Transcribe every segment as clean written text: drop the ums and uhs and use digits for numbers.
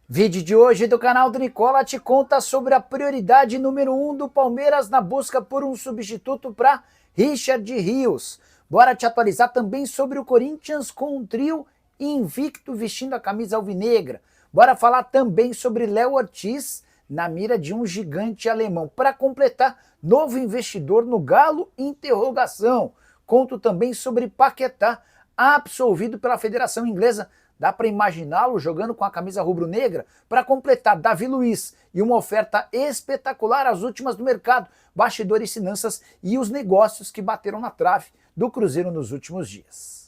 Vídeo de hoje do canal do Nicola te conta sobre a prioridade número 1 do Palmeiras na busca por um substituto para Richard Rios. Bora te atualizar também sobre o Corinthians com um trio invicto vestindo a camisa alvinegra. Bora falar também sobre Léo Ortiz na mira de um gigante alemão. Para completar, novo investidor no Galo? Interrogação. Conto também sobre Paquetá, absolvido pela Federação Inglesa. Dá para imaginá-lo jogando com a camisa rubro-negra? Para completar, Davi Luiz e uma oferta espetacular, as últimas do mercado, bastidores, finanças e os negócios que bateram na trave do Cruzeiro nos últimos dias.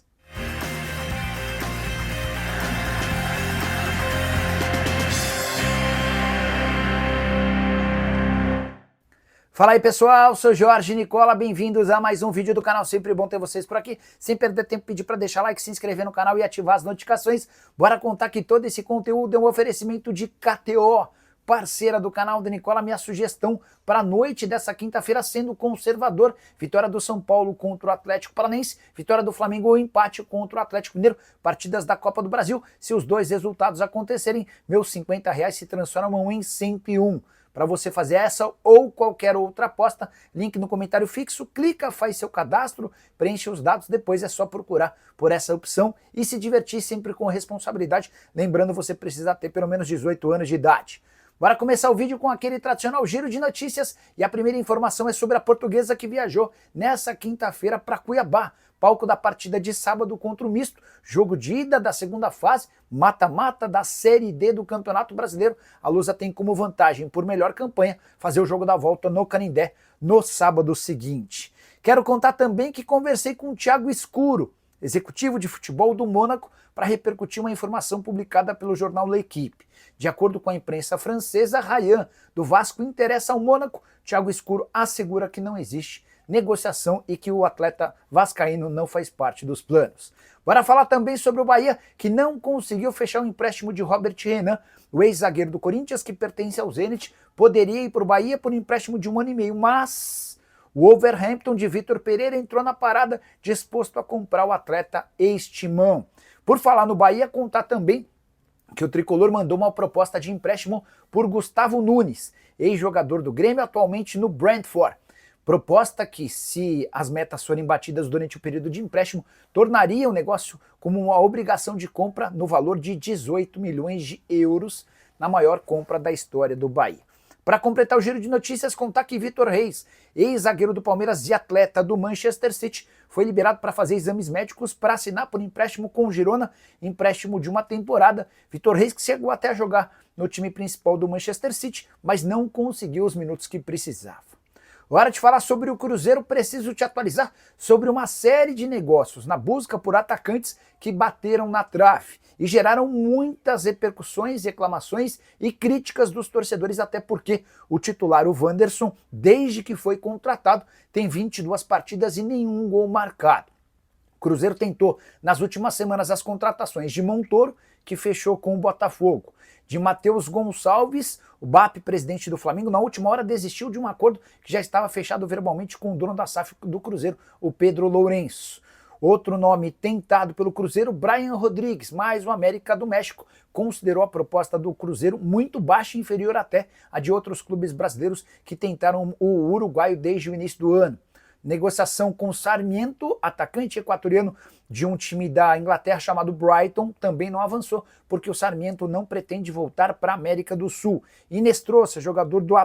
Fala aí pessoal, sou Jorge Nicola, bem-vindos a mais um vídeo do canal, sempre bom ter vocês por aqui. Sem perder tempo, pedir para deixar like, se inscrever no canal e ativar as notificações. Bora contar que todo esse conteúdo é um oferecimento de KTO, parceira do canal do Nicola. Minha sugestão para a noite dessa quinta-feira sendo conservador: vitória do São Paulo contra o Atlético Paranaense, vitória do Flamengo ou empate contra o Atlético Mineiro, partidas da Copa do Brasil. Se os dois resultados acontecerem, meus R$50 se transformam em 101. Para você fazer essa ou qualquer outra aposta, link no comentário fixo, clica, faz seu cadastro, preenche os dados, depois é só procurar por essa opção e se divertir sempre com responsabilidade, lembrando, você precisa ter pelo menos 18 anos de idade. Bora começar o vídeo com aquele tradicional giro de notícias e a primeira informação é sobre a Portuguesa que viajou nessa quinta-feira para Cuiabá, palco da partida de sábado contra o Misto, jogo de ida da segunda fase, mata-mata da Série D do Campeonato Brasileiro. A Lusa tem como vantagem, por melhor campanha, fazer o jogo da volta no Canindé no sábado seguinte. Quero contar também que conversei com o Thiago Escuro, executivo de futebol do Mônaco, para repercutir uma informação publicada pelo jornal L'Équipe. De acordo com a imprensa francesa, Ryan, do Vasco, interessa ao Mônaco. Thiago Escuro assegura que não existe negociação e que o atleta vascaíno não faz parte dos planos. Bora falar também sobre o Bahia, que não conseguiu fechar o empréstimo de Robert Renan, o ex-zagueiro do Corinthians, que pertence ao Zenit, poderia ir para o Bahia por um empréstimo de 1 ano e meio, mas o Wolverhampton de Vitor Pereira entrou na parada disposto a comprar o atleta ex-timão. Por falar no Bahia, contar também que o tricolor mandou uma proposta de empréstimo por Gustavo Nunes, ex-jogador do Grêmio, atualmente no Brentford. Proposta que, se as metas forem batidas durante o período de empréstimo, tornaria o negócio como uma obrigação de compra no valor de 18 milhões de euros, na maior compra da história do Bahia. Para completar o giro de notícias, contar que Vitor Reis, ex-zagueiro do Palmeiras e atleta do Manchester City, foi liberado para fazer exames médicos para assinar por empréstimo com o Girona, empréstimo de uma temporada. Vitor Reis, que chegou até a jogar no time principal do Manchester City, mas não conseguiu os minutos que precisava. Hora de falar sobre o Cruzeiro, preciso te atualizar sobre uma série de negócios na busca por atacantes que bateram na trave e geraram muitas repercussões, reclamações e críticas dos torcedores, até porque o titular, o Wanderson, desde que foi contratado, tem 22 partidas e nenhum gol marcado. O Cruzeiro tentou nas últimas semanas as contratações de Montoro, que fechou com o Botafogo, de Matheus Gonçalves, o BAP, presidente do Flamengo, na última hora desistiu de um acordo que já estava fechado verbalmente com o dono da SAF do Cruzeiro, o Pedro Lourenço. Outro nome tentado pelo Cruzeiro, Brian Rodrigues, mais o América do México, considerou a proposta do Cruzeiro muito baixa e inferior até a de outros clubes brasileiros que tentaram o uruguaio desde o início do ano. Negociação com Sarmiento, atacante equatoriano de um time da Inglaterra chamado Brighton, também não avançou, porque o Sarmiento não pretende voltar para a América do Sul. Inestrosa, jogador do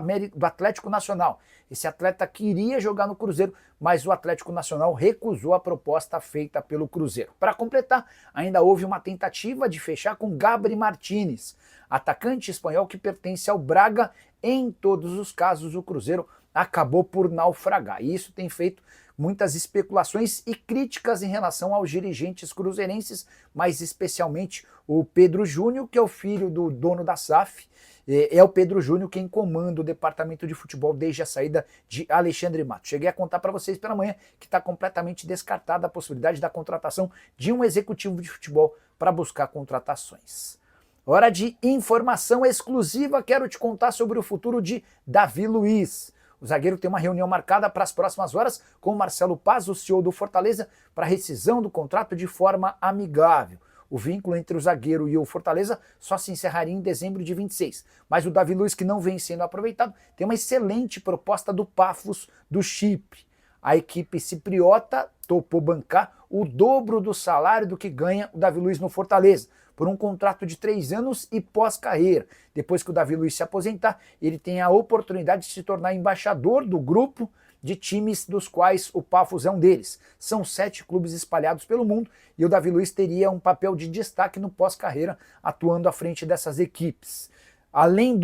Atlético Nacional. Esse atleta queria jogar no Cruzeiro, mas o Atlético Nacional recusou a proposta feita pelo Cruzeiro. Para completar, ainda houve uma tentativa de fechar com Gabri Martínez, atacante espanhol que pertence ao Braga. Em todos os casos, o Cruzeiro acabou por naufragar. E isso tem feito muitas especulações e críticas em relação aos dirigentes cruzeirenses, mas especialmente o Pedro Júnior, que é o filho do dono da SAF. É o Pedro Júnior quem comanda o departamento de futebol desde a saída de Alexandre Matos. Cheguei a contar para vocês pela manhã que está completamente descartada a possibilidade da contratação de um executivo de futebol para buscar contratações. Hora de informação exclusiva, quero te contar sobre o futuro de Davi Luiz. O zagueiro tem uma reunião marcada para as próximas horas com o Marcelo Paz, o CEO do Fortaleza, para rescisão do contrato de forma amigável. O vínculo entre o zagueiro e o Fortaleza só se encerraria em dezembro de 26. Mas o Davi Luiz, que não vem sendo aproveitado, tem uma excelente proposta do Paphos do Chipre. A equipe cipriota topou bancar o dobro do salário do que ganha o Davi Luiz no Fortaleza, por um contrato de 3 anos e pós-carreira. Depois que o Davi Luiz se aposentar, ele tem a oportunidade de se tornar embaixador do grupo de times dos quais o Paphos é um deles. São 7 clubes espalhados pelo mundo e o Davi Luiz teria um papel de destaque no pós-carreira, atuando à frente dessas equipes. Além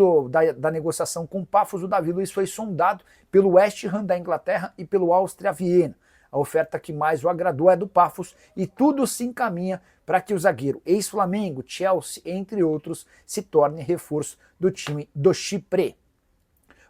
da negociação com o Paphos, o Davi Luiz foi sondado pelo West Ham da Inglaterra e pelo Áustria Viena. A oferta que mais o agradou é do Paphos e tudo se encaminha para que o zagueiro ex-Flamengo, Chelsea, entre outros, se torne reforço do time do Chipre.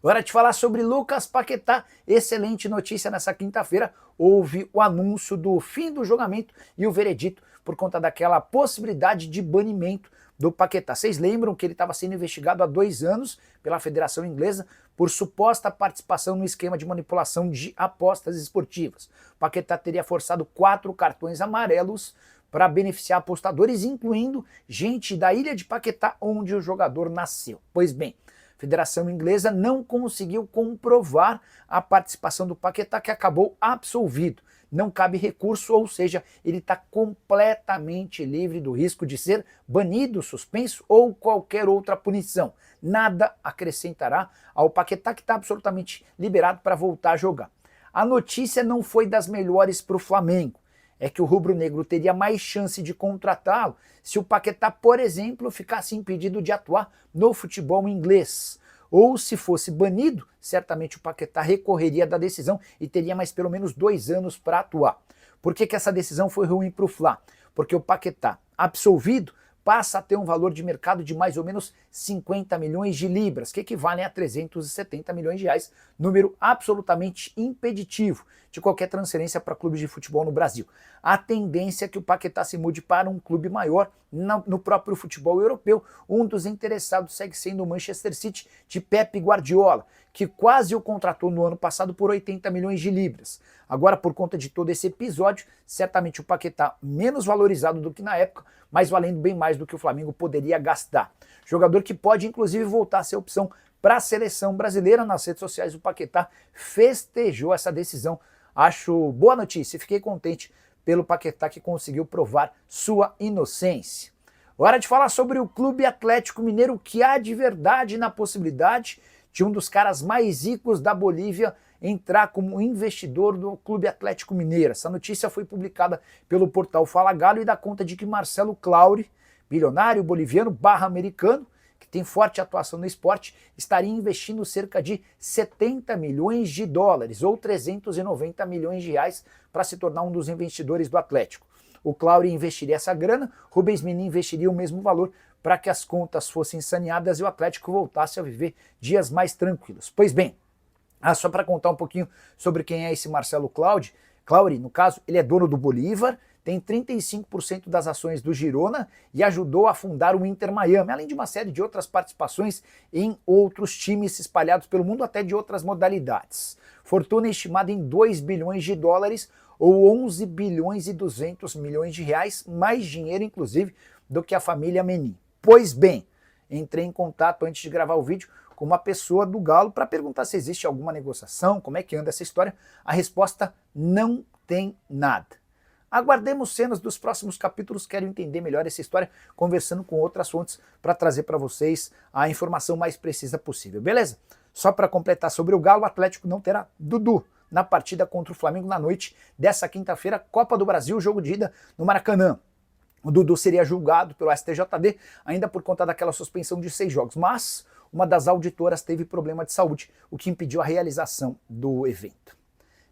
Hora de falar sobre Lucas Paquetá. Excelente notícia nessa quinta-feira. Houve o anúncio do fim do julgamento e o veredito por conta daquela possibilidade de banimento do Paquetá. Vocês lembram que ele estava sendo investigado há 2 anos pela Federação Inglesa por suposta participação no esquema de manipulação de apostas esportivas. O Paquetá teria forçado 4 cartões amarelos para beneficiar apostadores, incluindo gente da ilha de Paquetá, onde o jogador nasceu. Pois bem, a Federação Inglesa não conseguiu comprovar a participação do Paquetá, que acabou absolvido. Não cabe recurso, ou seja, ele está completamente livre do risco de ser banido, suspenso ou qualquer outra punição. Nada acrescentará ao Paquetá, que está absolutamente liberado para voltar a jogar. A notícia não foi das melhores para o Flamengo. É que o rubro-negro teria mais chance de contratá-lo se o Paquetá, por exemplo, ficasse impedido de atuar no futebol inglês. Ou se fosse banido, certamente o Paquetá recorreria da decisão e teria mais pelo menos 2 anos para atuar. Por que essa decisão foi ruim para o Fla? Porque o Paquetá, absolvido, passa a ter um valor de mercado de mais ou menos 50 milhões de libras, que equivalem a 370 milhões de reais, número absolutamente impeditivo de qualquer transferência para clubes de futebol no Brasil. A tendência é que o Paquetá se mude para um clube maior no próprio futebol europeu. Um dos interessados segue sendo o Manchester City de Pep Guardiola, que quase o contratou no ano passado por 80 milhões de libras. Agora, por conta de todo esse episódio, certamente o Paquetá menos valorizado do que na época, mas valendo bem mais do que o Flamengo poderia gastar. Jogador que pode inclusive voltar a ser opção para a seleção brasileira. Nas redes sociais o Paquetá festejou essa decisão. Acho boa notícia e fiquei contente pelo Paquetá, que conseguiu provar sua inocência. Hora de falar sobre o Clube Atlético Mineiro, que há de verdade na possibilidade de um dos caras mais ricos da Bolívia entrar como investidor do Clube Atlético Mineiro. Essa notícia foi publicada pelo portal Fala Galo e dá conta de que Marcelo Claure, bilionário boliviano / americano, que tem forte atuação no esporte, estaria investindo cerca de 70 milhões de dólares ou 390 milhões de reais para se tornar um dos investidores do Atlético. O Claure investiria essa grana, Rubens Menin investiria o mesmo valor para que as contas fossem saneadas e o Atlético voltasse a viver dias mais tranquilos. Pois bem, só para contar um pouquinho sobre quem é esse Marcelo Claure, no caso, ele é dono do Bolívar, tem 35% das ações do Girona e ajudou a fundar o Inter Miami, além de uma série de outras participações em outros times espalhados pelo mundo, até de outras modalidades. Fortuna estimada em 2 bilhões de dólares ou 11 bilhões e 200 milhões de reais, mais dinheiro inclusive do que a família Menin. Pois bem, entrei em contato antes de gravar o vídeo com uma pessoa do Galo para perguntar se existe alguma negociação, como é que anda essa história. A resposta: não tem nada. Aguardemos cenas dos próximos capítulos, quero entender melhor essa história, conversando com outras fontes para trazer para vocês a informação mais precisa possível, beleza? Só para completar sobre o Galo, o Atlético não terá Dudu na partida contra o Flamengo na noite dessa quinta-feira, Copa do Brasil, jogo de ida no Maracanã. O Dudu seria julgado pelo STJD ainda por conta daquela suspensão de 6 jogos, mas uma das auditoras teve problema de saúde, o que impediu a realização do evento.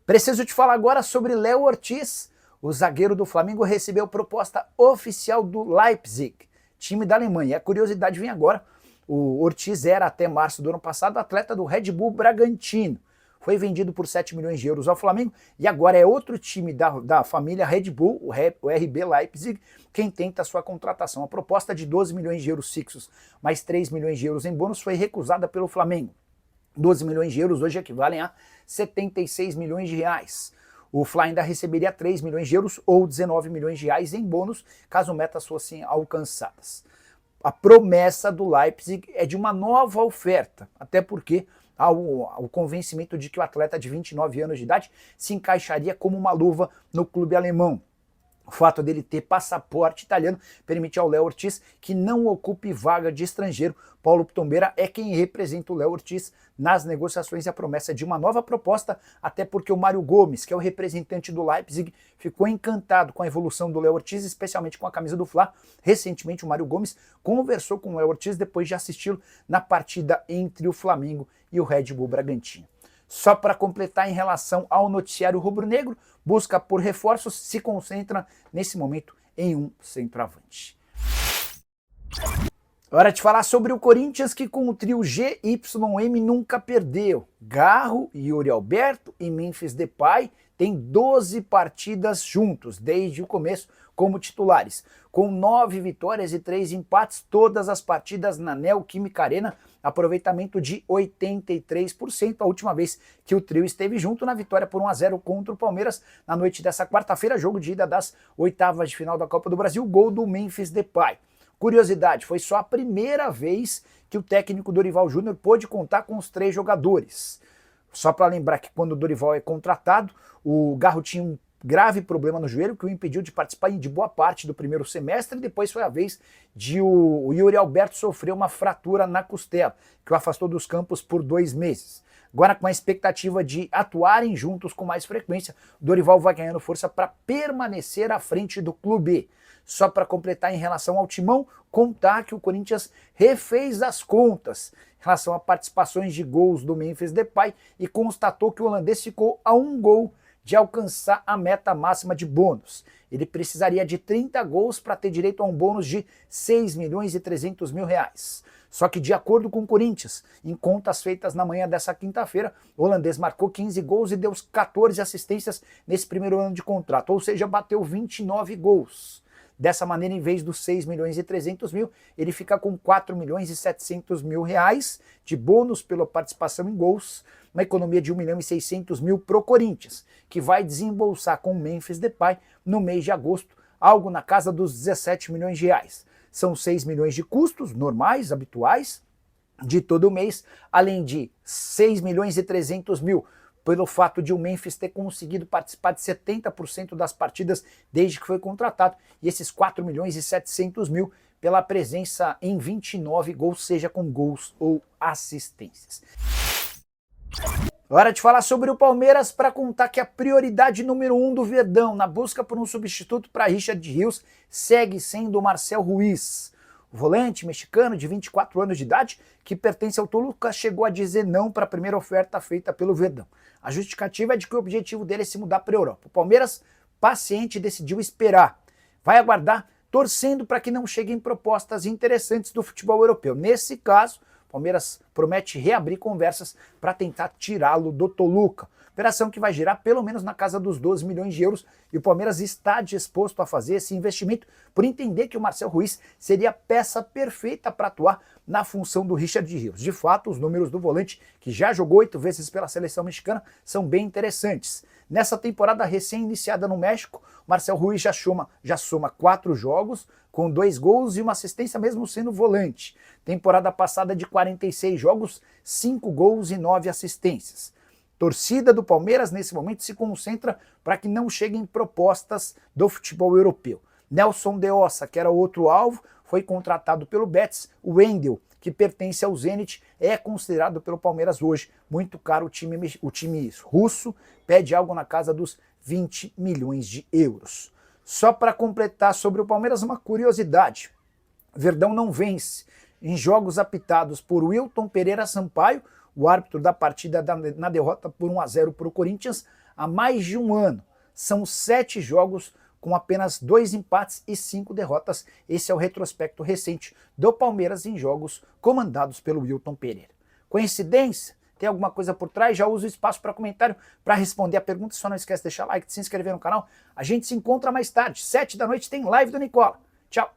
Preciso te falar agora sobre Léo Ortiz. O zagueiro do Flamengo recebeu proposta oficial do Leipzig, time da Alemanha. E a curiosidade vem agora: o Ortiz era até março do ano passado atleta do Red Bull Bragantino. Foi vendido por 7 milhões de euros ao Flamengo e agora é outro time da família Red Bull, o RB Leipzig, quem tenta a sua contratação. A proposta de 12 milhões de euros fixos mais 3 milhões de euros em bônus foi recusada pelo Flamengo. 12 milhões de euros hoje equivalem a 76 milhões de reais. O Fla ainda receberia 3 milhões de euros ou 19 milhões de reais em bônus, caso metas fossem alcançadas. A promessa do Leipzig é de uma nova oferta, até porque há o convencimento de que o atleta de 29 anos de idade se encaixaria como uma luva no clube alemão. O fato dele ter passaporte italiano permite ao Léo Ortiz que não ocupe vaga de estrangeiro. Paulo Pitombeira é quem representa o Léo Ortiz nas negociações e a promessa de uma nova proposta, até porque o Mário Gomes, que é o representante do Leipzig, ficou encantado com a evolução do Léo Ortiz, especialmente com a camisa do Fla. Recentemente o Mário Gomes conversou com o Léo Ortiz depois de assisti-lo na partida entre o Flamengo e o Red Bull Bragantino. Só para completar em relação ao noticiário rubro-negro, busca por reforços, se concentra nesse momento em um centroavante. Hora de falar sobre o Corinthians, que com o trio GYM nunca perdeu. Garro, Yuri Alberto e Memphis Depay têm 12 partidas juntos, desde o começo como titulares. Com 9 vitórias e 3 empates, todas as partidas na Neoquímica Arena, aproveitamento de 83%, a última vez que o trio esteve junto na vitória por 1-0 contra o Palmeiras, na noite dessa quarta-feira, jogo de ida das oitavas de final da Copa do Brasil, gol do Memphis Depay. Curiosidade, foi só a primeira vez que o técnico Dorival Júnior pôde contar com os 3 jogadores. Só para lembrar que quando o Dorival é contratado, o Garro tinha um grave problema no joelho que o impediu de participar de boa parte do primeiro semestre, e depois foi a vez de o Yuri Alberto sofrer uma fratura na costela, que o afastou dos campos por 2 meses. Agora, com a expectativa de atuarem juntos com mais frequência, Dorival vai ganhando força para permanecer à frente do clube. Só para completar em relação ao timão, contar que o Corinthians refez as contas em relação a participações de gols do Memphis Depay e constatou que o holandês ficou a 1 gol de alcançar a meta máxima de bônus. Ele precisaria de 30 gols para ter direito a um bônus de 6 milhões e 300 mil reais. Só que de acordo com o Corinthians, em contas feitas na manhã dessa quinta-feira, o holandês marcou 15 gols e deu 14 assistências nesse primeiro ano de contrato, ou seja, bateu 29 gols. Dessa maneira, em vez dos 6 milhões e 300 mil, ele fica com 4 milhões e 700 mil reais de bônus pela participação em gols, uma economia de 1 milhão e 600 mil pro Corinthians, que vai desembolsar com o Memphis Depay no mês de agosto, algo na casa dos 17 milhões de reais. São 6 milhões de custos normais, habituais, de todo o mês, além de 6 milhões e 300 mil pelo fato de o Memphis ter conseguido participar de 70% das partidas desde que foi contratado, e esses 4 milhões e 700 mil pela presença em 29 gols, seja com gols ou assistências. Hora de falar sobre o Palmeiras para contar que a prioridade número 1 do Verdão na busca por um substituto para Richard Rios segue sendo o Marcel Ruiz. O volante mexicano de 24 anos de idade, que pertence ao Toluca, chegou a dizer não para a primeira oferta feita pelo Verdão. A justificativa é de que o objetivo dele é se mudar para a Europa. O Palmeiras, paciente, decidiu esperar. Vai aguardar, torcendo para que não cheguem propostas interessantes do futebol europeu. Nesse caso, o Palmeiras promete reabrir conversas para tentar tirá-lo do Toluca. Operação que vai girar pelo menos na casa dos 12 milhões de euros, e o Palmeiras está disposto a fazer esse investimento por entender que o Marcel Ruiz seria a peça perfeita para atuar na função do Richard Rios. De fato, os números do volante, que já jogou 8 vezes pela seleção mexicana, são bem interessantes. Nessa temporada recém-iniciada no México, Marcel Ruiz já soma 4 jogos, com 2 gols e uma assistência mesmo sendo volante. Temporada passada de 46 jogos, 5 gols e 9 assistências. Torcida do Palmeiras, nesse momento, se concentra para que não cheguem propostas do futebol europeu. Nelson de Ossa, que era outro alvo, foi contratado pelo Betis. O Wendel, que pertence ao Zenit, é considerado pelo Palmeiras hoje muito caro. O time russo pede algo na casa dos 20 milhões de euros. Só para completar sobre o Palmeiras, uma curiosidade. Verdão não vence em jogos apitados por Wilton Pereira Sampaio, o árbitro da partida na derrota por 1-0 para o Corinthians, há mais de um ano. São 7 jogos com apenas 2 empates e 5 derrotas. Esse é o retrospecto recente do Palmeiras em jogos comandados pelo Wilton Pereira. Coincidência? Tem alguma coisa por trás? Já uso o espaço para comentário para responder a pergunta. Só não esquece de deixar like, de se inscrever no canal. A gente se encontra mais tarde, 7 da noite, tem live do Nicola. Tchau!